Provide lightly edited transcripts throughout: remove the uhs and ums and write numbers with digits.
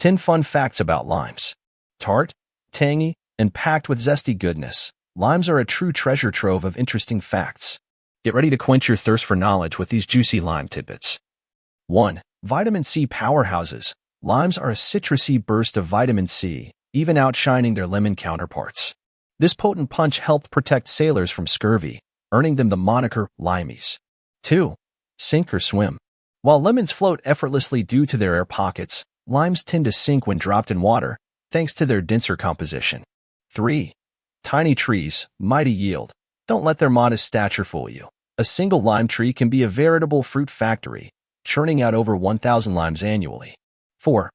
10 fun facts about limes. Tart, tangy, and packed with zesty goodness, limes are a true treasure trove of interesting facts. Get ready to quench your thirst for knowledge with these juicy lime tidbits. 1. Vitamin C Powerhouses. Limes are a citrusy burst of vitamin C, even outshining their lemon counterparts. This potent punch helped protect sailors from scurvy, earning them the moniker Limeys. 2. Sink or swim. While lemons float effortlessly due to their air pockets, limes tend to sink when dropped in water, thanks to their denser composition. 3. Tiny trees, mighty yield. Don't let their modest stature fool you. A single lime tree can be a veritable fruit factory, churning out over 1,000 limes annually. 4.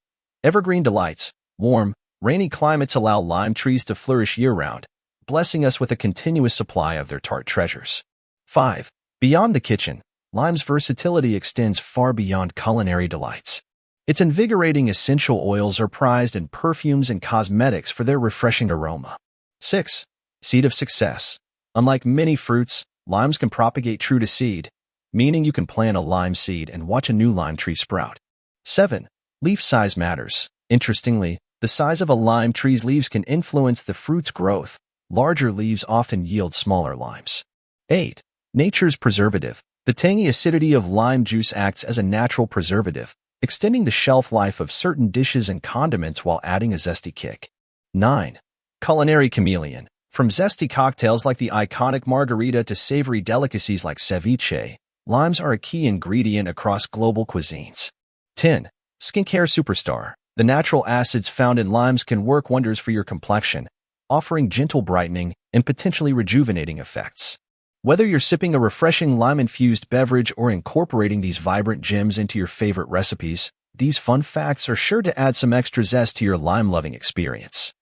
Evergreen Delights. Warm, rainy climates allow lime trees to flourish year-round, blessing us with a continuous supply of their tart treasures. 5. Beyond the kitchen, lime's versatility extends far beyond culinary delights. Its invigorating essential oils are prized in perfumes and cosmetics for their refreshing aroma. 6. Seed of success. Unlike many fruits, limes can propagate true to seed, meaning you can plant a lime seed and watch a new lime tree sprout. 7. Leaf size matters. Interestingly, the size of a lime tree's leaves can influence the fruit's growth. Larger leaves often yield smaller limes. 8. Nature's preservative. The tangy acidity of lime juice acts as a natural preservative, extending the shelf life of certain dishes and condiments while adding a zesty kick. 9. Culinary chameleon. From zesty cocktails like the iconic margarita to savory delicacies like ceviche, limes are a key ingredient across global cuisines. 10. Skincare superstar. The natural acids found in limes can work wonders for your complexion, offering gentle brightening and potentially rejuvenating effects. Whether you're sipping a refreshing lime-infused beverage or incorporating these vibrant gems into your favorite recipes, these fun facts are sure to add some extra zest to your lime-loving experience.